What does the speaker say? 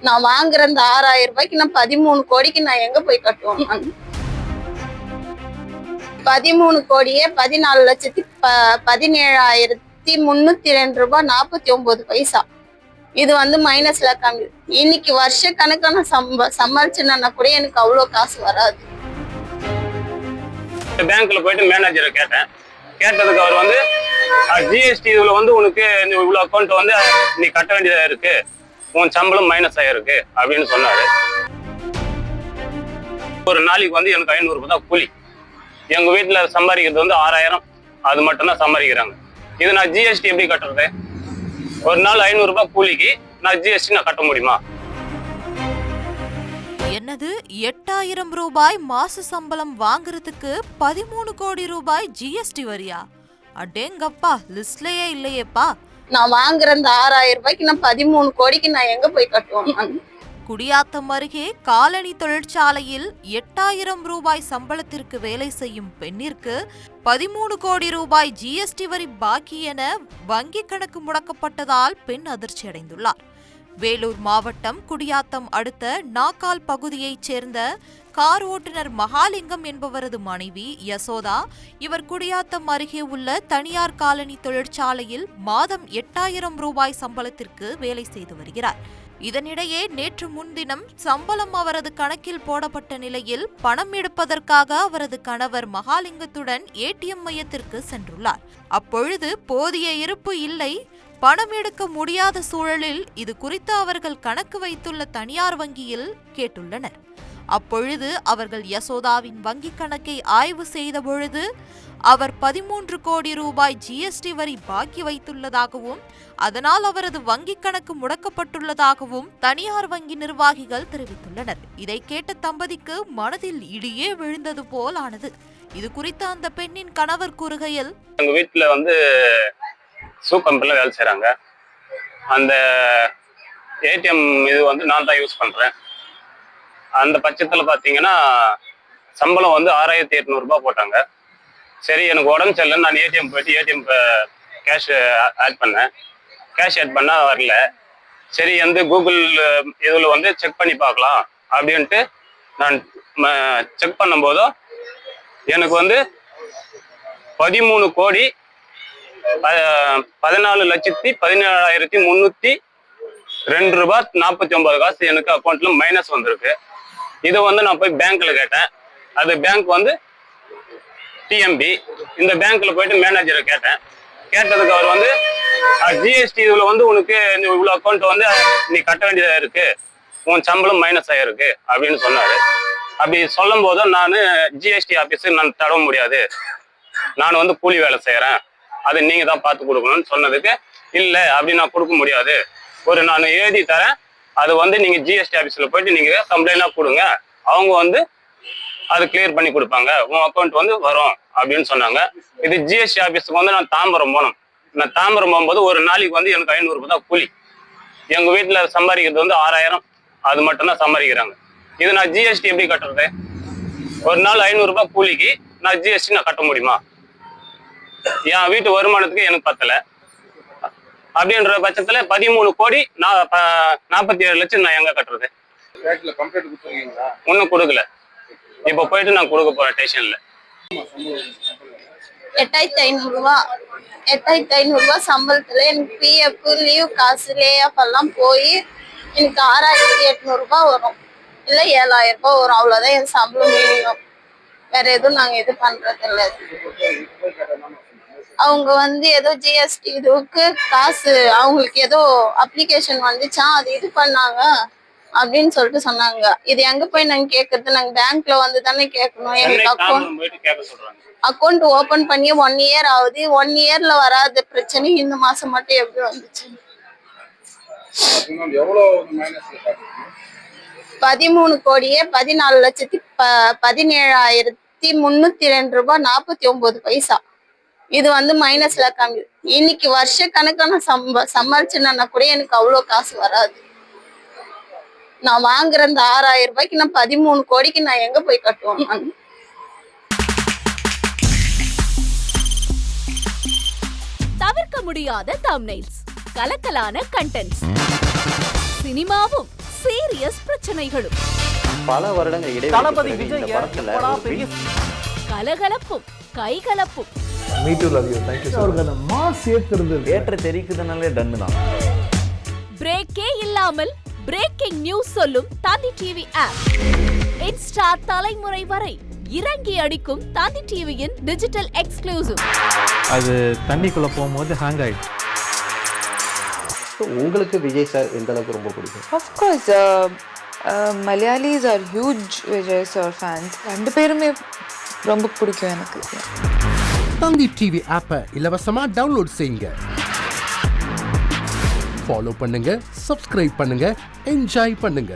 நான் வாங்குற இந்த 6000 ரூபாய்க்கு நான் 13 கோடிக்கு நான் எங்க போய் கட்டுவேன்? நான் 13 கோடியே 14,17,302 ரூபாய் 49 பைசா. இது வந்து மைனஸ்ல கம்மி. இன்னைக்கு வருஷ கணக்கான சம்பாரிச்சுனா கூட எனக்கு அவ்வளவு காசு வராது. பேங்க்ல போயிட்டு மேனேஜரை கேட்டேன். கேட்டதுக்கு அவர் வந்து ஜிஎஸ்டி இதுல வந்து உனக்கு இவ்வளவு அக்கௌண்ட் வந்து நீ கட்ட வேண்டியதா இருக்கு, உன் சம்பளம் மைனஸ் ஆயிருக்கு அப்படின்னு சொன்னாரு. ஒரு நாளைக்கு வந்து எனக்கு 500 ரூபாய் தான் கூலி. எங்க வீட்டுல சம்பாதிக்கிறது வந்து 6000, அது மட்டும் தான் சம்பாதிக்கிறாங்க. இது நான் ஜிஎஸ்டி எப்படி கட்டுறது? ஒரு நாள் 500 ரூபாய் கூலிக்கு நான் ஜிஎஸ்டி நான் கட்ட முடியுமா? என்னது 8000 ரூபாய் மாச சம்பளம் வாங்குறதுக்கு 13 கோடி ரூபாய் ஜிஎஸ்டி வரியா? அடேங்கப்பா, லிஸ்ட்லயே இல்லையேப்பா. நான் வாங்குற இந்த 6000 ரூபாய்க்கு நான் 13 கோடிக்கு நான் எங்க போய் கட்டுவேன்? குடியாத்தம் அருகே காலனி தொழிற்சாலையில் 8000 ரூபாய் சம்பளத்திற்கு வேலை செய்யும் பெண்ணிற்கு 13 கோடி ரூபாய் ஜிஎஸ்டி வரி பாக்கி என வங்கி கணக்கு முடக்கப்பட்டதால் பெண் அதிர்ச்சி அடைந்துள்ளார். வேலூர் மாவட்டம் குடியாத்தம் அடுத்த நாக்கால் பகுதியைச் சேர்ந்த கார் ஓட்டுநர் மகாலிங்கம் என்பவரது மனைவி யசோதா. இவர் குடியாத்தம் அருகே உள்ள தனியார் காலனி தொழிற்சாலையில் மாதம் 8000 ரூபாய் சம்பளத்திற்கு வேலை செய்து வருகிறார். இதனிடையே நேற்று முன்தினம் சம்பளம் அவரது கணக்கில் போடப்பட்ட நிலையில் பணம் எடுப்பதற்காக அவரது கணவர் மகாலிங்கத்துடன் ஏடிஎம் மையத்திற்கு சென்றுள்ளார். அப்பொழுது போதிய இருப்பு இல்லை, பணம் எடுக்க முடியாத சூழலில் இது குறித்து அவர்கள் கணக்கு வைத்துள்ள தனியார் வங்கியில் கேட்டுள்ளனர். அப்பொழுது அவர்கள் யசோதாவின் வங்கி கணக்கை ஆய்வு செய்த பொழுது அவர் 13 கோடி ரூபாய் ஜிஎஸ்டி வரி பாக்கி வைத்துள்ளதாகவும் அதனால் அவரது வங்கி கணக்கு முடக்கப்பட்டுள்ளதாகவும் தனியார் வங்கி நிர்வாகிகள் தெரிவித்துள்ளனர். இதை கேட்ட தம்பதிக்கு மனதில் இடியே விழுந்தது போல் ஆனது. இது குறித்து அந்த பெண்ணின் கணவர் கூறுகையில், எங்க வீட்டுல வந்து ஷூ கம்பெனில வேலை செய்யறாங்க. அந்த ஏடிஎம் இது வந்து நான் தான் யூஸ் பண்றேன். அந்த பட்சத்துல பாத்தீங்கன்னா சம்பளம் வந்து 6800 ரூபாய் போட்டாங்க. சரி, எனக்கு உடம்பு சரியில்லைன்னு நான் ஏடிஎம் போயிட்டு ஏடிஎம் கேஷ் ஆட் பண்ணேன். கேஷ் ஆட் பண்ணா வரல. சரி, வந்து கூகுள் இதில் வந்து செக் பண்ணி பார்க்கலாம் அப்படின்ட்டு நான் செக் பண்ணும்போதும் எனக்கு வந்து 13 கோடி 14,17,302 ரூபாய் 49 காசு எனக்கு அக்கௌண்ட்ல மைனஸ் வந்திருக்கு. இதை வந்து நான் போய் பேங்க்ல கேட்டேன். அது பேங்க் வந்து டிஎம்பி. இந்த பேங்க்ல போயிட்டு மேனேஜரை கேட்டேன். கேட்டதுக்கு அவர் வந்து ஜிஎஸ்டி இதுல வந்து உனக்கு இவ்வளவு அக்கௌண்ட் வந்து நீ கட்ட வேண்டியதா இருக்கு, உன் சம்பளம் மைனஸ் ஆயிருக்கு அப்படின்னு சொன்னாரு. அப்படி சொல்லும் போதும் நான் ஜிஎஸ்டி ஆபீஸுக்கு நான் தடவ முடியாது, நான் வந்து கூலி வேலை செய்யறேன், அதை நீங்க தான் பார்த்து கொடுக்கணும்னு சொன்னதுக்கு இல்லை அப்படி நான் கொடுக்க முடியாது, ஒரு நான் எழுதி தரேன், அது வந்து நீங்க ஜிஎஸ்டி ஆபீஸ்ல போயிட்டு நீங்க கம்ப்ளைண்டா கொடுங்க, அவங்க வந்து அது கிளியர் பண்ணி கொடுப்பாங்க, உன் அக்கௌண்ட் வந்து வரும் அப்படின்னு சொன்னாங்க. இது ஜிஎஸ்டி ஆபீஸுக்கு வந்து நான் தாம்பரம் போனோம். நான் தாம்பரம் போகும்போது ஒரு நாளைக்கு வந்து எனக்கு 500 ரூபாய் தான் கூலி. எங்க வீட்டுல சம்பாதிக்கிறது வந்து 6000, அது மட்டும் தான் சம்பாதிக்கிறாங்க. இது நான் ஜிஎஸ்டி எப்படி கட்டுறது? ஒரு நாள் 500 ரூபாய் கூலிக்கு நான் ஜிஎஸ்டி நான் கட்ட முடியுமா? என் வீட்டு வருமானத்துக்கு எனக்கு பத்தல. அப்படின்ற பட்சத்துல 13 கோடி 47 லட்சம் நான் எங்க கட்டுறது? ஒன்னும் கொடுக்கல. இப்ப போயிட்டு நான் கொடுக்க போறேன் ஸ்டேஷன்ல. 8500 ரூபாய் 8500 ரூபாய் சம்பளத்துல எனக்கு பிஎஃப், லீவ் காசு, லேஆஃப் எல்லாம் போய் எனக்கு 6800 ரூபாய் வரும், இல்ல 7000 ரூபாய் வரும். அவ்வளவுதான் என் சம்பளம் மினிமம். வேற எதுவும் நாங்க இது பண்றது இல்லை. அவங்க வந்து ஏதோ ஜிஎஸ்டி இதுக்கு காசு அவங்களுக்கு ஏதோ அப்ளிகேஷன் வந்துச்சா, அது இது பண்ணாங்க அப்படின்னு சொல்லிட்டு சொன்னாங்க. இது எங்க போய் நாங்க கேக்குறது? நாங்க பேங்க்ல வந்து தானே கேட்கணும். எங்களுக்கு அக்கௌண்ட் ஓபன் பண்ணி 1 இயர் ஆகுது. 1 இயர்ல வராத பிரச்சனை இந்த மாசம் மட்டும் எப்படி வந்துச்சு? 13 கோடியே 14,17,302 ரூபாய் 49 பைசா. இது வந்து மைனஸ்ல கம்மி. இன்னைக்கு வருஷ கணக்கான சம்பாரிச்சுனா கூட எனக்கு அவ்வளவு காசு வராது. நான் வாங்குற இந்த 6000 ரூபாய்க்கு நான் 13 கோடிக்கு நான் எங்க போய் கட்டுவேன்? நான் தவிர்க்க முடியாத தம்ப்நெயில்ஸ், கலக்கலான கண்டென்ட்ஸ், சினிமாவும் சீரியஸ் பிரச்சனைகளும் பல வருடங்கள் தளபதி இடைவெளி விஜய் இந்த படத்துல எப்படா ஒரு பெரிய கலகலப்பும் கைகலப்பும் me too love you thank you அவருக்கு அந்த மாஸ் ஏத்துறது தேட்டர் தெரிக்குதுனாலே டன்னு தான். பிரேக்கே இல்லாமல் பிரேக்கிங் நியூஸ் சொல்லும் தந்தி டிவி ஆப். இன்ஸ்டா தலைமுறை வரை இறங்கி அடிக்கும் தந்தி டிவியின் டிஜிட்டல் எக்ஸ்க்ளூசிவ். அது தண்ணிக்குள்ள போகும்போது ஹேங் ஆயிடுச்சு. உங்களுக்கு விஜய் சார் எந்த அளவுக்கு ரொம்ப பிடிக்கும்? Of course, Malayalis are huge Vijay sir fans. ரெண்டு பேருமே ரொம்ப பிடிக்கும் எனக்கு. தந்தி டிவி ஆப்பை இலவசமா டவுன்லோட் செய்யுங்க. ஃபாலோ பண்ணுங்க, சப்ஸ்கிரைப் பண்ணுங்க, என்ஜாய் பண்ணுங்க.